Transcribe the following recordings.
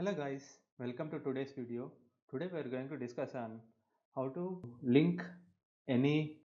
Hello guys, welcome to today's video. Today we are going to discuss on how to link any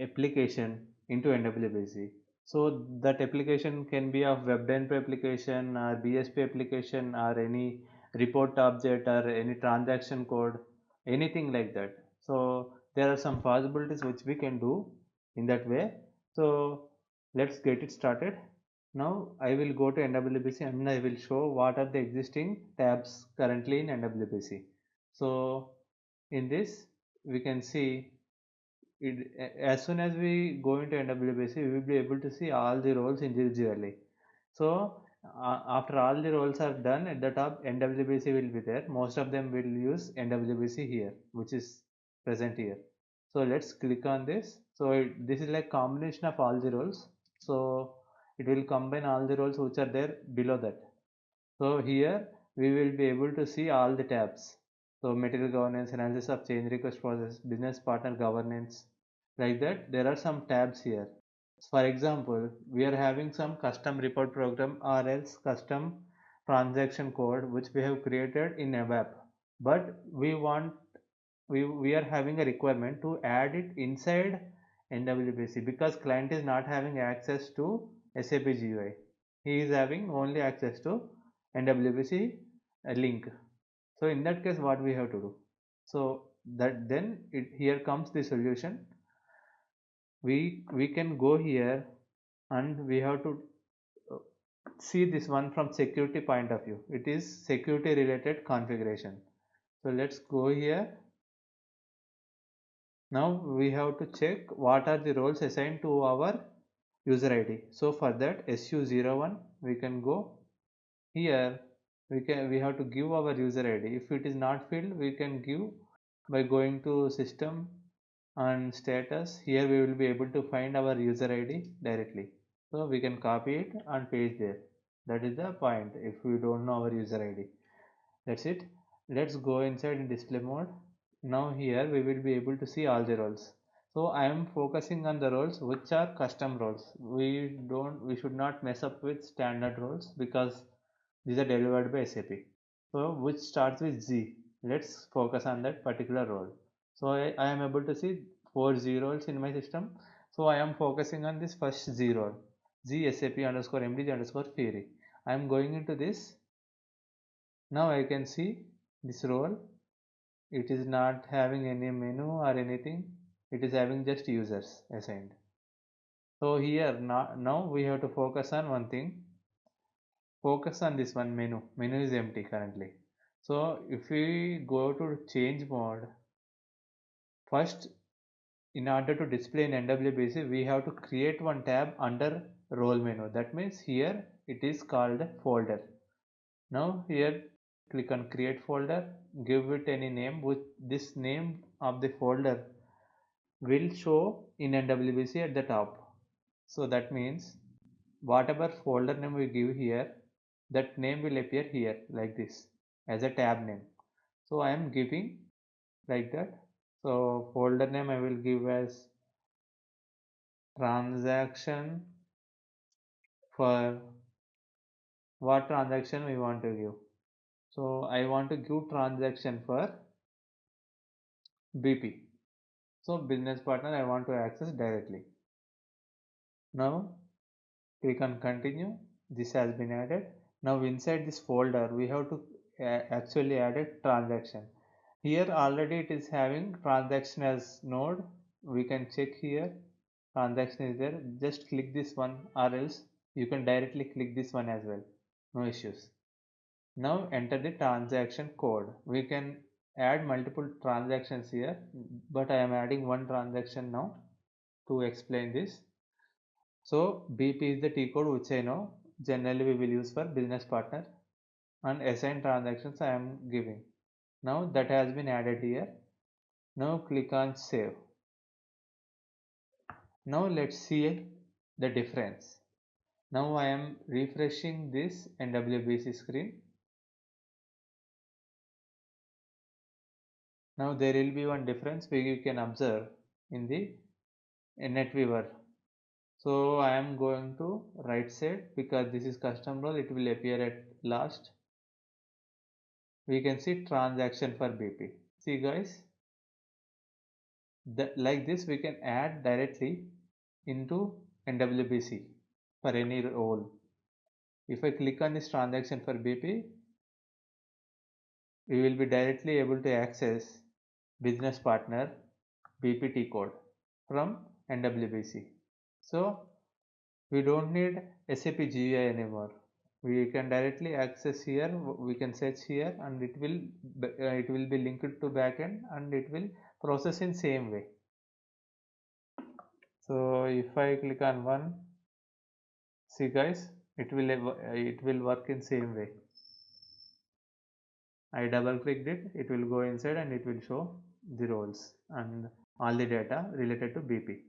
application into NWBC. So that application can be of WebDenp application or BSP application or any report object or any transaction code, anything like that. So there are some possibilities which we can do in that way. So let's get it started. Now I will go to NWBC and I will show what are the existing tabs currently in NWBC. So in this we can see it, as soon as we go into NWBC we will be able to see all the roles individually. So after all the roles are done, at the top NWBC will be there. Most of them will use NWBC here, which is present here. So let's click on this. So this is like combination of all the roles. So it will combine all the roles which are there below that. So here we will be able to see all the tabs. So material governance, analysis of change request process, business partner governance, like that. There are some tabs here. For example, we are having some custom report program or else custom transaction code which we have created in ABAP. But we are having a requirement to add it inside NWBC because client is not having access to SAP GUI. He is having only access to NWBC link. So in that case, what we have to do? So that then here comes the solution. We can go here and we have to see this one from security point of view. It is security related configuration. So let's go here. Now we have to check what are the roles assigned to our user ID. So for that SU01 we can go here. We have to give our user ID. If it is not filled, we can give by going to system and status. Here we will be able to find our user ID directly. So we can copy it and paste there. That is the point if we don't know our user ID. That's it. Let's go inside in display mode. Now here we will be able to see all the roles. So I am focusing on the roles which are custom roles. We should not mess up with standard roles because these are delivered by SAP. So which starts with Z. Let's focus on that particular role. So I am able to see 4 Z roles in my system. So I am focusing on this first Z role. Z SAP underscore MDG underscore theory. I am going into this. Now I can see this role. It is not having any menu or anything. It is having just users assigned. So here now we have to focus on one thing. Focus on this one menu. Menu is empty currently. So if we go to change mode, first in order to display in NWBC we have to create one tab under role menu. That means here it is called folder. Now here click on create folder, give it any name. With this name of the folder will show in NWBC at the top. So that means whatever folder name we give here, that name will appear here like this as a tab name. So I am giving like that. So folder name I will give as transaction. For what transaction we want to give? So I want to give transaction for BP. So business partner I want to access directly. Now click on continue. This has been added. Now inside this folder we have to actually add a transaction. Here already it is having transaction as node. We can check here transaction is there. Just click this one or else you can directly click this one as well. No issues. Now enter the transaction code. We can add multiple transactions here, but I am adding one transaction now to explain this. So BP is the T code which I know. Generally we will use for business partner, and assign transactions I am giving. Now that has been added here. Now click on save. Now let's see the difference. Now I am refreshing this NWBC screen. Now there will be one difference you can observe in the NetWeaver. So I am going to right side because this is custom role, it will appear at last. we can see transaction for BP. See guys, like this we can add directly into NWBC for any role. If I click on this transaction for BP, we will be directly able to access business partner BPT code from NWBC. So we don't need SAP GUI anymore. We can directly access here. We can search here, and it will be linked to backend, and it will process in same way. So if I click on one, see guys, it will work in same way. I double clicked it, it will go inside and it will show the roles and all the data related to BP.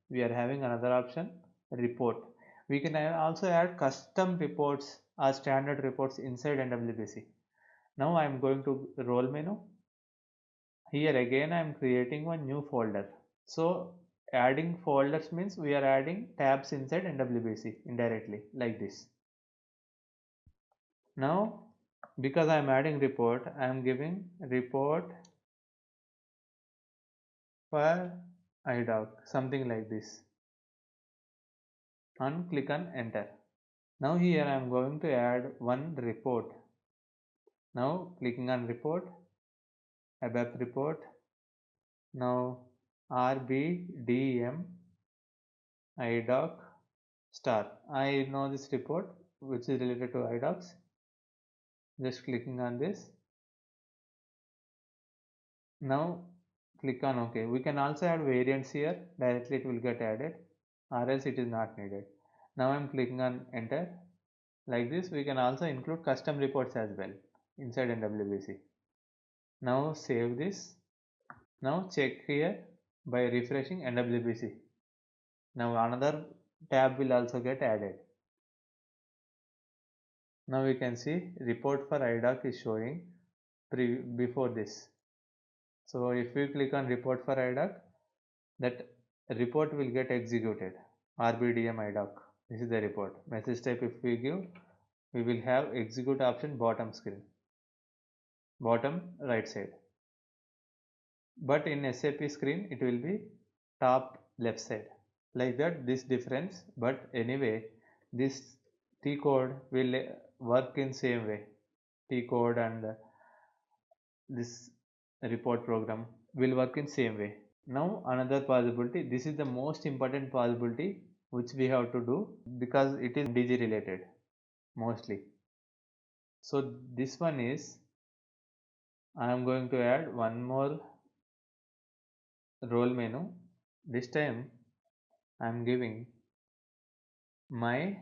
We are having another option, report. We can also add custom reports or standard reports inside NWBC. Now I am going to role menu. Here again I am creating one new folder. So adding folders means we are adding tabs inside NWBC indirectly like this. Now because I am adding report, I am giving report for IDOC, something like this, and click on enter. Now here I am going to add one report. Now clicking on report, ABAP report. Now RBDM IDOC star. I know this report which is related to IDOCs. Just clicking on this. Now click on OK. We can also add variants here. Directly it will get added, or else it is not needed. Now I am clicking on enter. Like this we can also include custom reports as well inside NWBC. Now save this. Now check here by refreshing NWBC. Now another tab will also get added. Now we can see report for IDOC is showing before this. So if we click on report for IDOC, that report will get executed. RBDM IDOC. This is the report. Message type if we give, we will have execute option bottom screen, bottom right side. But in SAP screen it will be top left side. Like that, this difference, but anyway this T code will work in same way. T code and this report program will work in same way. Now another possibility, this is the most important possibility which we have to do because it is MDG related mostly. So this one is, I am going to add one more role menu. This time I am giving my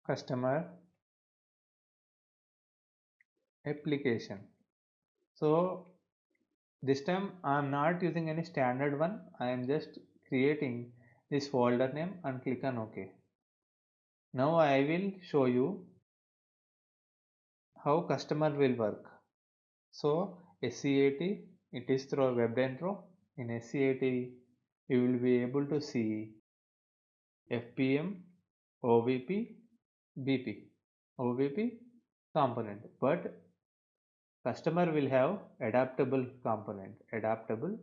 customer application. So this time I am not using any standard one. I am just creating this folder name and click on OK. Now I will show you how customer will work. So SCAT, it is through WebDentro. In SCAT you will be able to see FPM, OVP, BP, OVP component, but customer will have adaptable component, adaptable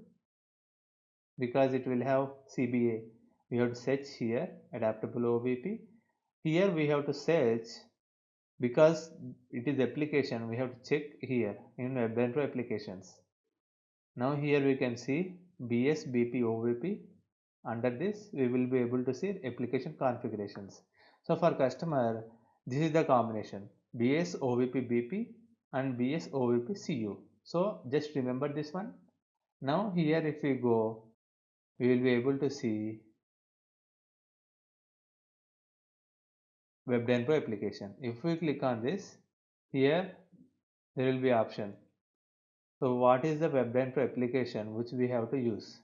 because it will have CBA. We have to search here adaptable OVP. Here we have to search because it is application, we have to check here in WebDentro applications. Now here we can see BS, BP, OVP. Under this we will be able to see application configurations. So for customer, this is the combination BS, OVP, BP and BS, OVP, CU. So just remember this one. Now here if we go, we will be able to see WebDentro application. If we click on this, here there will be option. So what is the WebDentro application which we have to use?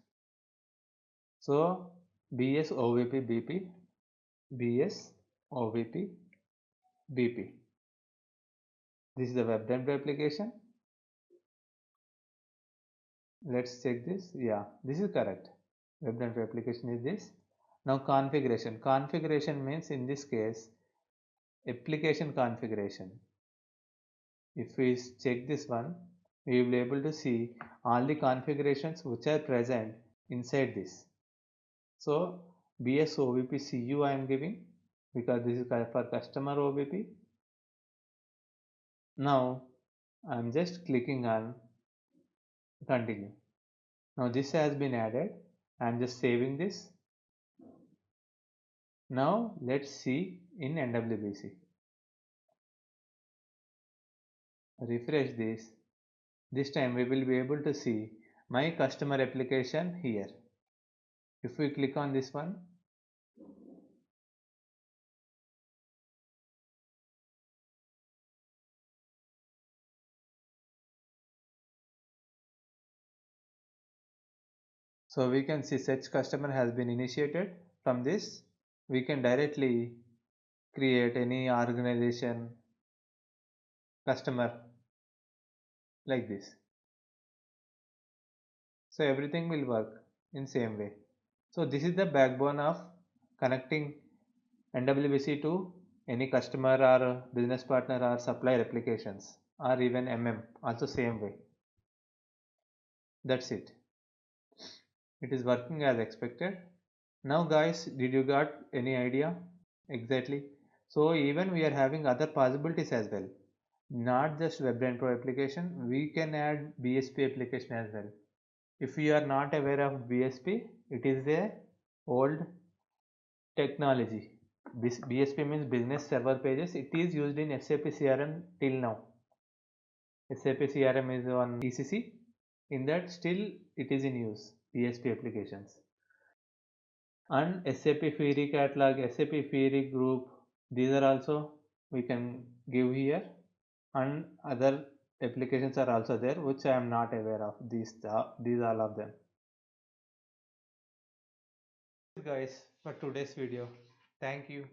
So BS, OVP, BP, BS, OVP, BP. This is the WebDentro application. Let's check this. Yeah, this is correct. WebDentro application is this. Now configuration. Configuration means in this case application configuration. If we check this one, we will be able to see all the configurations which are present inside this. So BS OBP CU I am giving because this is for customer OBP. Now I am just clicking on continue. Now this has been added. I am just saving this. Now let's see in NWBC. Refresh this. This time we will be able to see my customer application here. If we click on this one, so we can see such customer has been initiated. From this, we can directly create any organization customer like this. So everything will work in same way. So this is the backbone of connecting NWBC to any customer or business partner or supplier applications or even also same way. That's it. It is working as expected. Now guys, did you got any idea? Exactly. So even we are having other possibilities as well. Not just WebDrain Pro application, we can add BSP application as well. If you are not aware of BSP, it is a old technology. BSP means Business Server Pages. It is used in SAP CRM till now. SAP CRM is on ECC. In that still it is in use, BSP applications. And SAP Fiori catalog, SAP Fiori group, these are also we can give here, and other applications are also there which I am not aware of, these all of them. Guys, for today's video, thank you.